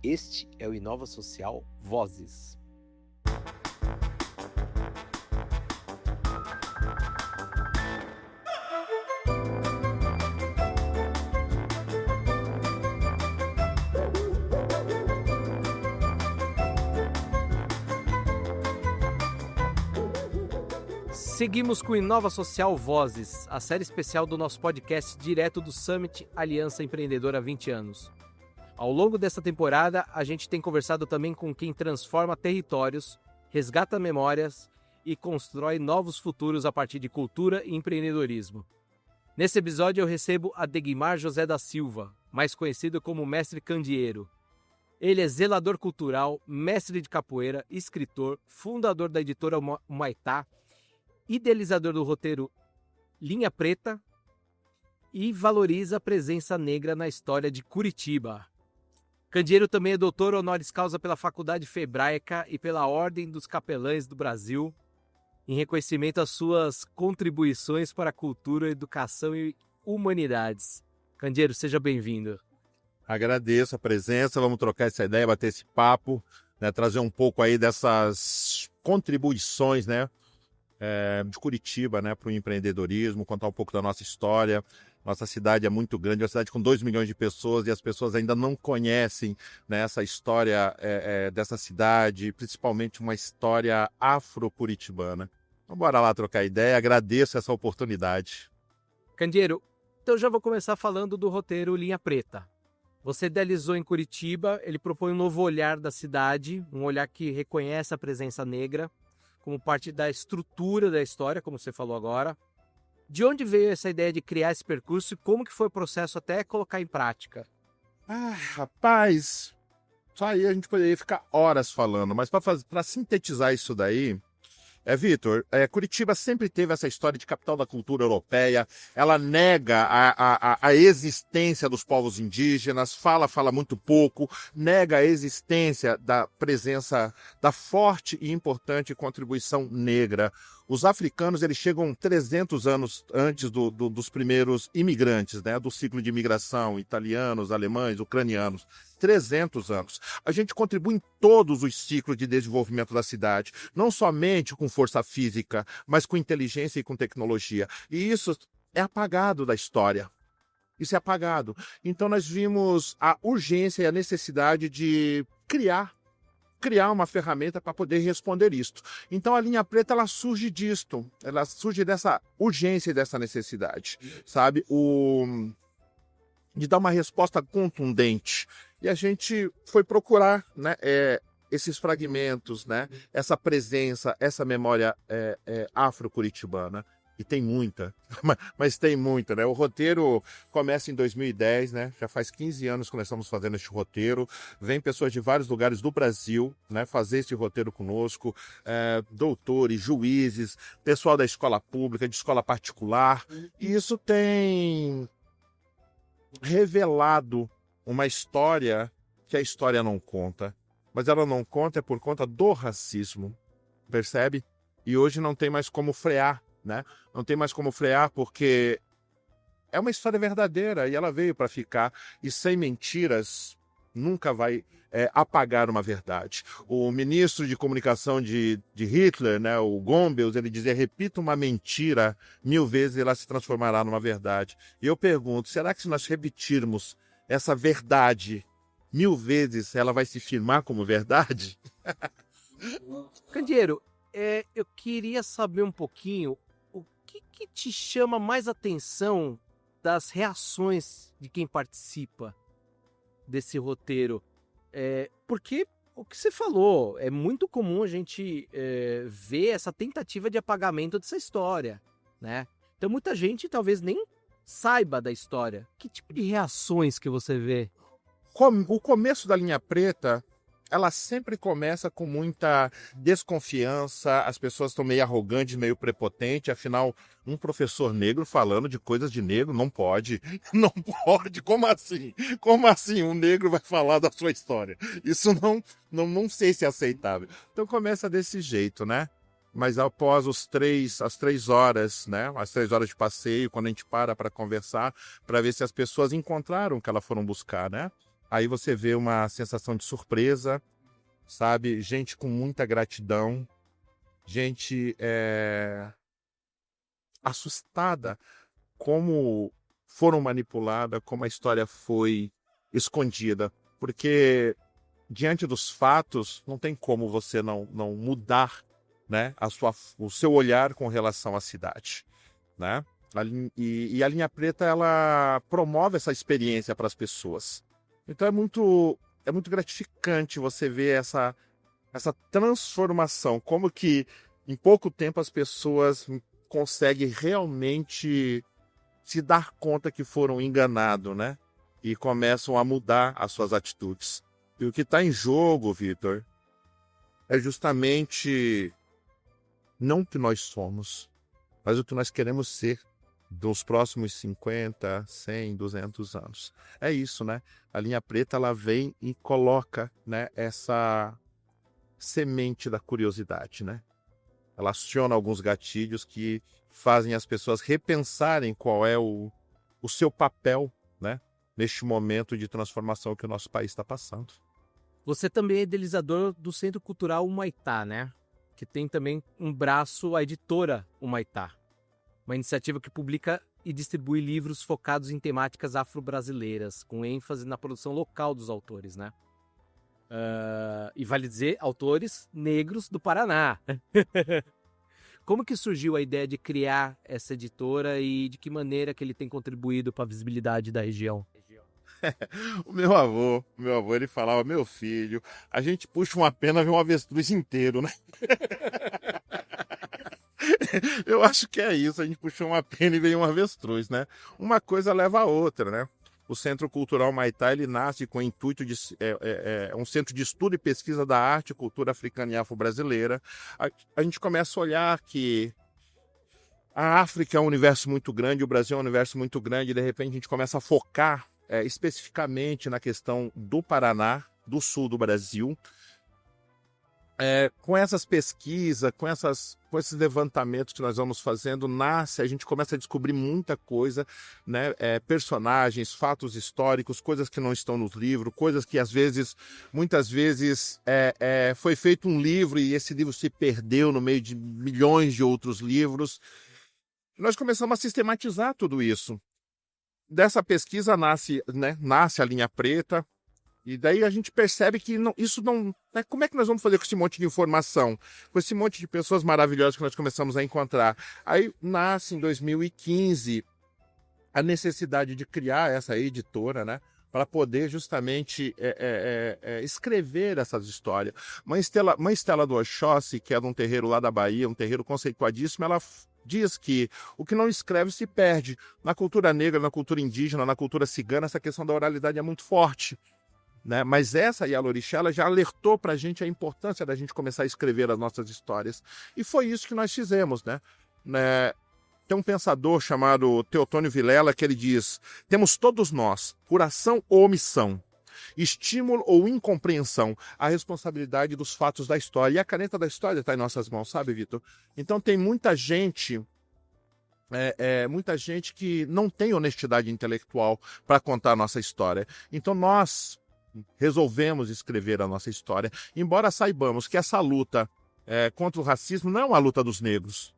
Este é o Inova Social Vozes. Seguimos com o Inova Social Vozes, a série especial do nosso podcast direto do Summit Aliança Empreendedora há 20 anos. Ao longo dessa temporada, a gente tem conversado também com quem transforma territórios, resgata memórias e constrói novos futuros a partir de cultura e empreendedorismo. Nesse episódio eu recebo Adegmar José da Silva, mais conhecido como Mestre Candeeiro. Ele é zelador cultural, mestre de capoeira, escritor, fundador da editora Humaitá, idealizador do roteiro Linha Preta e valoriza a presença negra na história de Curitiba. Candeeiro também é doutor honoris causa pela Faculdade Febraica e pela Ordem dos Capelães do Brasil, em reconhecimento às suas contribuições para a cultura, educação e humanidades. Candeeiro, seja bem-vindo. Agradeço a presença, vamos trocar essa ideia, bater esse papo, né, trazer um pouco aí dessas contribuições, né, de Curitiba, né, para o empreendedorismo, contar um pouco da nossa história. Nossa cidade é muito grande, é uma cidade com 2 milhões de pessoas e as pessoas ainda não conhecem, né, essa história dessa cidade, principalmente uma história afro-curitibana. Então bora lá trocar ideia, agradeço essa oportunidade. Candeeiro, então já vou começar falando do roteiro Linha Preta. Você idealizou em Curitiba, ele propõe um novo olhar da cidade, um olhar que reconhece a presença negra, como parte da estrutura da história, como você falou agora. De onde veio essa ideia de criar esse percurso e como que foi o processo até colocar em prática? Rapaz, só aí a gente poderia ficar horas falando, mas para sintetizar isso daí, Vitor, Curitiba sempre teve essa história de capital da cultura europeia, ela nega a existência dos povos indígenas, fala muito pouco, nega a existência da presença, da forte e importante contribuição negra. Os africanos, eles chegam 300 anos antes dos primeiros imigrantes, né, do ciclo de imigração, italianos, alemães, ucranianos. 300 anos. A gente contribui em todos os ciclos de desenvolvimento da cidade, não somente com força física, mas com inteligência e com tecnologia. E isso é apagado da história. Isso é apagado. Então nós vimos a urgência e a necessidade de criar uma ferramenta para poder responder isto. Então a Linha Preta, ela surge disto, ela surge dessa urgência e dessa necessidade, sabe? De dar uma resposta contundente. E a gente foi procurar, né, esses fragmentos, né, essa presença, essa memória afro-curitibana. E tem muita, mas tem muita, né? O roteiro começa em 2010, né? Já faz 15 anos que nós estamos fazendo este roteiro. Vem pessoas de vários lugares do Brasil, né, fazer esse roteiro conosco, doutores, juízes, pessoal da escola pública, de escola particular. E isso tem revelado uma história que a história não conta. Mas ela não conta por conta do racismo, percebe? E hoje não tem mais como frear, né? Não tem mais como frear porque é uma história verdadeira e ela veio para ficar. E sem mentiras nunca vai apagar uma verdade. O ministro de comunicação de Hitler, né, o Goebbels, ele dizia: repita uma mentira 1000 vezes e ela se transformará numa verdade. E eu pergunto, será que se nós repetirmos essa verdade 1000 vezes, ela vai se firmar como verdade? Candeeiro, eu queria saber um pouquinho o que te chama mais atenção das reações de quem participa desse roteiro. Porque o que você falou, é muito comum a gente ver essa tentativa de apagamento dessa história, né? Então muita gente talvez nem saiba da história. Que tipo de reações que você vê? O começo da Linha Preta, ela sempre começa com muita desconfiança, as pessoas estão meio arrogantes, meio prepotentes, afinal, um professor negro falando de coisas de negro não pode, não pode, como assim? Como assim um negro vai falar da sua história? Isso não sei se é aceitável. Então começa desse jeito, né? Mas após as 3 horas, né? As 3 horas de passeio, quando a gente para conversar, para ver se as pessoas encontraram o que elas foram buscar, né? aí você vê uma sensação de surpresa, sabe? Gente com muita gratidão, gente assustada como foram manipuladas, como a história foi escondida. Porque diante dos fatos, não tem como você não mudar, né, o seu olhar com relação à cidade, né? E a Linha Preta, ela promove essa experiência para as pessoas. Então é muito gratificante você ver essa transformação, como que em pouco tempo as pessoas conseguem realmente se dar conta que foram enganados, né? E começam a mudar as suas atitudes. E o que está em jogo, Vitor, é justamente não o que nós somos, mas o que nós queremos ser dos próximos 50, 100, 200 anos. É isso, né? A Linha Preta, ela vem e coloca, né, essa semente da curiosidade, né? Ela aciona alguns gatilhos que fazem as pessoas repensarem qual é o seu papel, né, neste momento de transformação que o nosso país está passando. Você também é idealizador do Centro Cultural Humaitá, né? Que tem também um braço, a editora Humaitá. Uma iniciativa que publica e distribui livros focados em temáticas afro-brasileiras, com ênfase na produção local dos autores, né? E vale dizer, autores negros do Paraná. Como que surgiu a ideia de criar essa editora e de que maneira que ele tem contribuído para a visibilidade da região? O meu avô, ele falava, meu filho, a gente puxa uma pena e vê um avestruz inteiro, né? Eu acho que é isso, a gente puxou uma pena e veio um avestruz, né? Uma coisa leva a outra, né? O Centro Cultural Humaitá, ele nasce com o intuito de um centro de estudo e pesquisa da arte e cultura africana e afro-brasileira. A gente começa a olhar que a África é um universo muito grande, o Brasil é um universo muito grande, e de repente a gente começa a focar especificamente na questão do Paraná, do sul do Brasil. Com essas pesquisas, com esses levantamentos que nós vamos fazendo, a gente começa a descobrir muita coisa, né? Personagens, fatos históricos, coisas que não estão nos livros, coisas que muitas vezes foi feito um livro e esse livro se perdeu no meio de milhões de outros livros. Nós começamos a sistematizar tudo isso. Dessa pesquisa nasce a Linha Preta, e daí a gente percebe que isso não... Né, como é que nós vamos fazer com esse monte de informação? Com esse monte de pessoas maravilhosas que nós começamos a encontrar? Aí nasce em 2015 a necessidade de criar essa editora, né? Para poder justamente escrever essas histórias. Mãe Estela do Oxóssi, que é de um terreiro lá da Bahia, um terreiro conceituadíssimo, ela diz que o que não escreve se perde. Na cultura negra, na cultura indígena, na cultura cigana, essa questão da oralidade é muito forte, né? Mas essa Yalorixá, ela já alertou para a gente a importância da gente começar a escrever as nossas histórias. E foi isso que nós fizemos, né? Tem um pensador chamado Teotônio Vilela que ele diz: temos todos nós, por ação ou omissão, estímulo ou incompreensão, a responsabilidade dos fatos da história. E a caneta da história está em nossas mãos, sabe, Vitor? Então tem muita gente que não tem honestidade intelectual para contar a nossa história. Então nós resolvemos escrever a nossa história, embora saibamos que essa luta contra o racismo não é uma luta dos negros.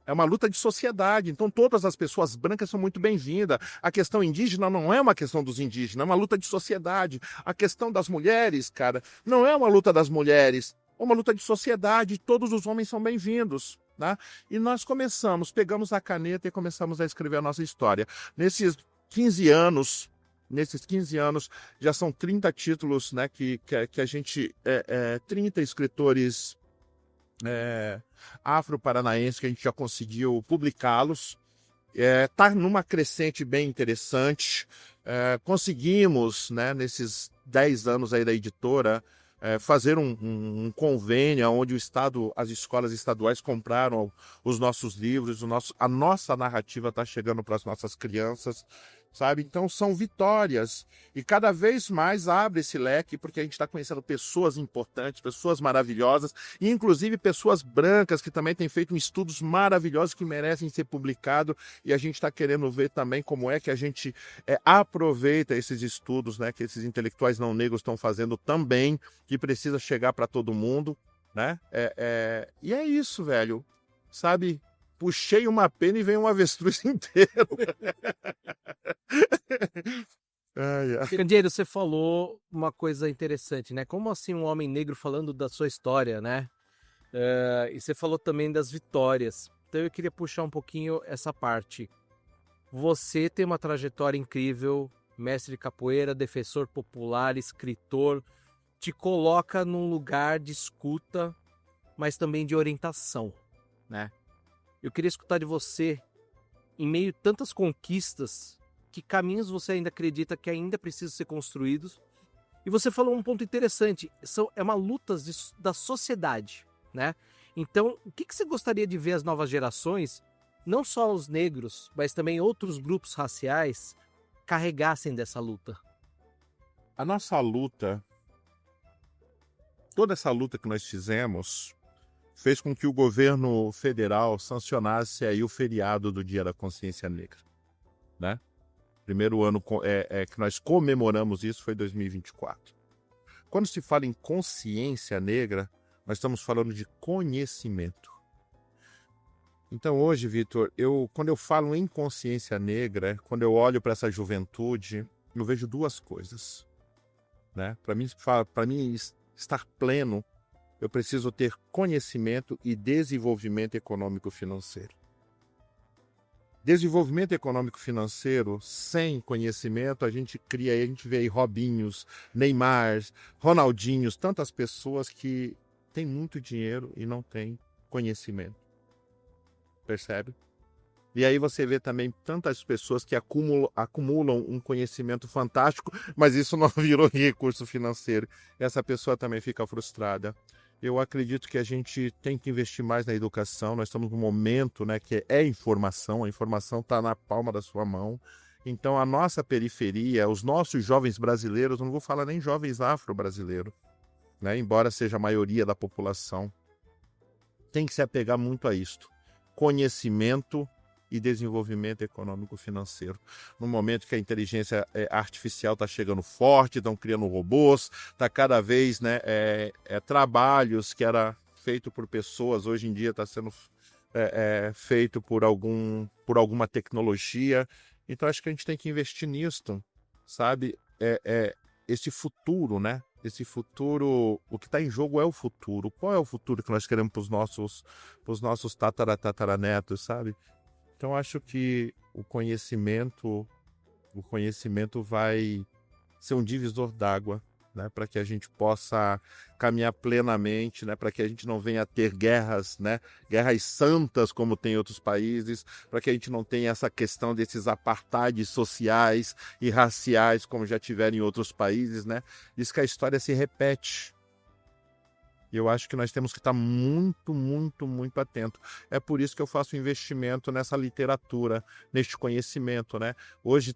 É uma luta de sociedade, então todas as pessoas brancas são muito bem-vindas. A questão indígena não é uma questão dos indígenas, é uma luta de sociedade. A questão das mulheres, cara, não é uma luta das mulheres, é uma luta de sociedade, todos os homens são bem-vindos, né? E nós pegamos a caneta e começamos a escrever a nossa história. Nesses 15 anos, já são 30 títulos, né, que a gente... 30 escritores afro-paranaenses que a gente já conseguiu publicá-los. Está numa crescente bem interessante. Conseguimos, né, nesses 10 anos aí da editora, fazer um convênio onde as escolas estaduais compraram os nossos livros, a nossa narrativa está chegando para as nossas crianças. sabe? Então são vitórias e cada vez mais abre esse leque porque a gente está conhecendo pessoas importantes, pessoas maravilhosas e inclusive pessoas brancas que também têm feito estudos maravilhosos que merecem ser publicados e a gente está querendo ver também como é que a gente aproveita esses estudos, né, que esses intelectuais não negros estão fazendo também, que precisa chegar para todo mundo, né? E é isso, velho, sabe? Puxei uma pena e veio um avestruz inteiro. Candeeiro, você falou uma coisa interessante, né? Como assim um homem negro falando da sua história, né? E você falou também das vitórias. Então eu queria puxar um pouquinho essa parte. Você tem uma trajetória incrível, mestre de capoeira, defensor popular, escritor, te coloca num lugar de escuta, mas também de orientação, né? Eu queria escutar de você, em meio a tantas conquistas, que caminhos você ainda acredita que ainda precisam ser construídos. E você falou um ponto interessante, é uma luta da sociedade, né? Então, o que você gostaria de ver as novas gerações, não só os negros, mas também outros grupos raciais, carregassem dessa luta? A nossa luta, toda essa luta que nós fizemos, fez com que o governo federal sancionasse aí o feriado do Dia da Consciência Negra, né? Primeiro ano que nós comemoramos isso foi 2024. Quando se fala em consciência negra, nós estamos falando de conhecimento. Então hoje, Vitor, quando eu falo em consciência negra, quando eu olho para essa juventude, eu vejo duas coisas, né? Para mim estar pleno, eu preciso ter conhecimento e desenvolvimento econômico-financeiro. Desenvolvimento econômico-financeiro, sem conhecimento, a gente vê aí Robinhos, Neymars, Ronaldinhos, tantas pessoas que têm muito dinheiro e não têm conhecimento. Percebe? E aí você vê também tantas pessoas que acumulam um conhecimento fantástico, mas isso não virou recurso financeiro. Essa pessoa também fica frustrada. Eu acredito que a gente tem que investir mais na educação. Nós estamos num momento, né, que é informação, a informação está na palma da sua mão. Então a nossa periferia, os nossos jovens brasileiros, não vou falar nem jovens afro-brasileiros, né, embora seja a maioria da população, tem que se apegar muito a isto. Conhecimento e desenvolvimento econômico-financeiro. No momento que a inteligência artificial está chegando forte, estão criando robôs, está cada vez, né, trabalhos que era feito por pessoas, hoje em dia está sendo feito por alguma tecnologia. Então acho que a gente tem que investir nisso, sabe? Esse futuro, né? Esse futuro, o que está em jogo é o futuro. Qual é o futuro que nós queremos para os nossos tataranetos, sabe? Então, acho que o conhecimento vai ser um divisor d'água, né, para que a gente possa caminhar plenamente, né, para que a gente não venha a ter guerras, né, guerras santas como tem em outros países, para que a gente não tenha essa questão desses apartheids sociais e raciais como já tiveram em outros países, né? Diz que a história se repete. E eu acho que nós temos que estar muito, muito, muito atento. É por isso que eu faço investimento nessa literatura, neste conhecimento, né? Hoje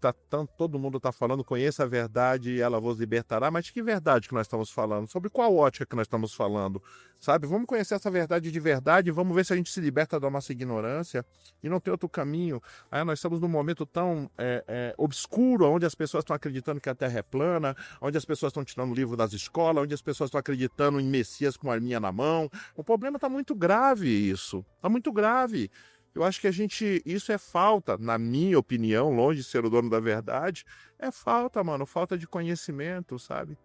todo mundo está falando, conheça a verdade e ela vos libertará. Mas de que verdade que nós estamos falando? Sobre qual ótica que nós estamos falando? Sabe? Vamos conhecer essa verdade de verdade, vamos ver se a gente se liberta da nossa ignorância e não tem outro caminho. Aí nós estamos num momento tão obscuro, onde as pessoas estão acreditando que a Terra é plana, onde as pessoas estão tirando o livro das escolas, onde as pessoas estão acreditando em Messias com arminha na mão. O problema está muito grave, isso. Está muito grave. Eu acho que isso é falta, na minha opinião, longe de ser o dono da verdade, é falta, mano, falta de conhecimento, sabe?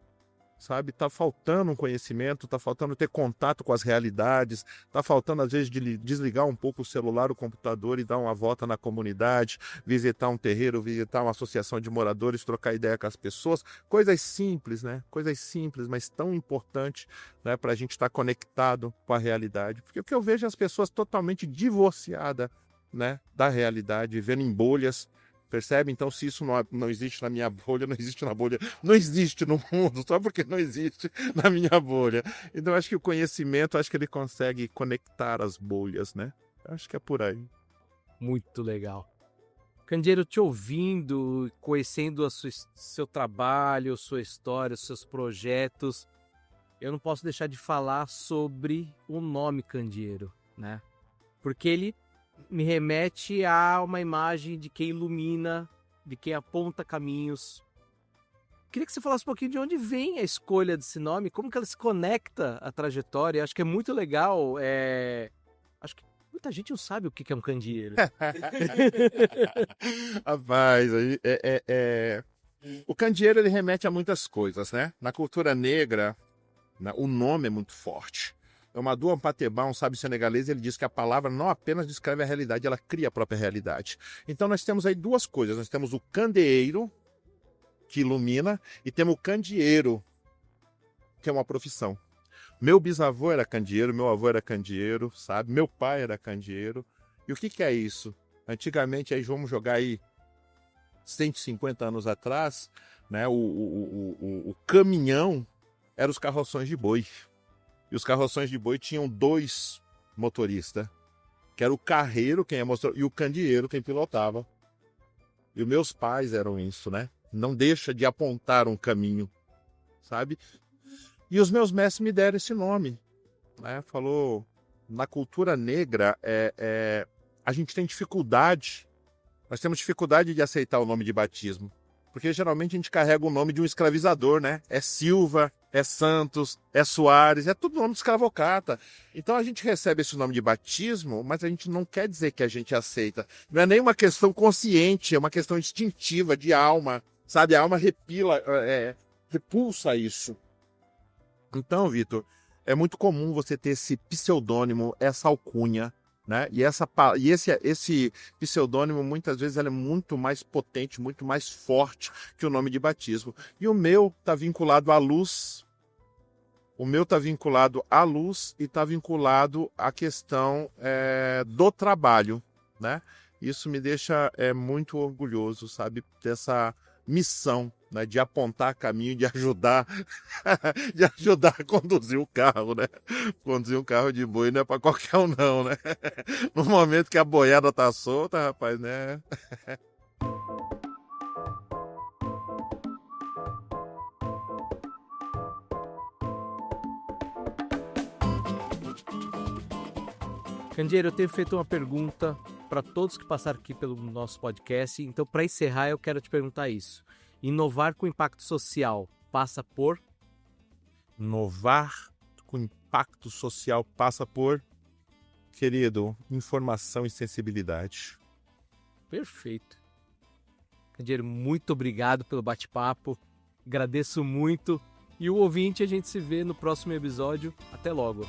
Tá faltando um conhecimento, tá faltando ter contato com as realidades, tá faltando às vezes de desligar um pouco o celular, o computador e dar uma volta na comunidade, visitar um terreiro, visitar uma associação de moradores, trocar ideia com as pessoas, coisas simples, né? Coisas simples, mas tão importantes, né, para a gente estar conectado com a realidade. Porque o que eu vejo é as pessoas totalmente divorciadas, né, da realidade, vivendo em bolhas. Percebe? Então, se isso não existe na minha bolha, não existe na bolha, não existe no mundo, só porque não existe na minha bolha. Então, acho que o conhecimento, acho que ele consegue conectar as bolhas, né? Acho que é por aí. Muito legal. Candeeiro, te ouvindo, conhecendo seu trabalho, sua história, seus projetos, eu não posso deixar de falar sobre o nome Candeeiro, né? Porque ele me remete a uma imagem de quem ilumina, de quem aponta caminhos. Queria que você falasse um pouquinho de onde vem a escolha desse nome, como que ela se conecta à trajetória. Acho que é muito legal. Acho que muita gente não sabe o que é um candeeiro. Rapaz, o candeeiro ele remete a muitas coisas, né? Na cultura negra, o nome é muito forte. O Amadou Ampateba, um sábio senegalês, ele diz que a palavra não apenas descreve a realidade, ela cria a própria realidade. Então nós temos aí duas coisas. Nós temos o candeeiro, que ilumina, e temos o candeeiro, que é uma profissão. Meu bisavô era candeeiro, meu avô era candeeiro, sabe? Meu pai era candeeiro. E o que é isso? Antigamente, aí vamos jogar aí 150 anos atrás, né? O caminhão eram os carroções de boi. E os carroções de boi tinham dois motoristas, que era o carreiro, quem ia mostrar, e o candeeiro, quem pilotava. E os meus pais eram isso, né? Não deixa de apontar um caminho, sabe? E os meus mestres me deram esse nome, né? Falou, na cultura negra, a gente tem dificuldade, nós temos dificuldade de aceitar o nome de batismo, porque geralmente a gente carrega o nome de um escravizador, né? É Silva, é Santos, é Soares, é tudo nome de escravocrata. Então a gente recebe esse nome de batismo, mas a gente não quer dizer que a gente aceita. Não é nem uma questão consciente, é uma questão instintiva, de alma, sabe? A alma repulsa isso. Então, Vitor, é muito comum você ter esse pseudônimo, essa alcunha, né? E esse pseudônimo, muitas vezes, ele é muito mais potente, muito mais forte que o nome de batismo. E o meu está vinculado à luz. O meu está vinculado à luz e está vinculado à questão do trabalho, né? Isso me deixa muito orgulhoso, sabe? Dessa missão, né, de apontar caminho, de ajudar a conduzir o carro, né? Conduzir um carro de boi não é para qualquer um não, né? No momento que a boiada tá solta, rapaz, né? Candeeiro, eu tenho feito uma pergunta para todos que passaram aqui pelo nosso podcast. Então, para encerrar, eu quero te perguntar isso. Inovar com impacto social passa por? Inovar com impacto social passa por, querido, informação e sensibilidade. Perfeito. Candeeiro, muito obrigado pelo bate-papo. Agradeço muito. E o ouvinte, a gente se vê no próximo episódio. Até logo.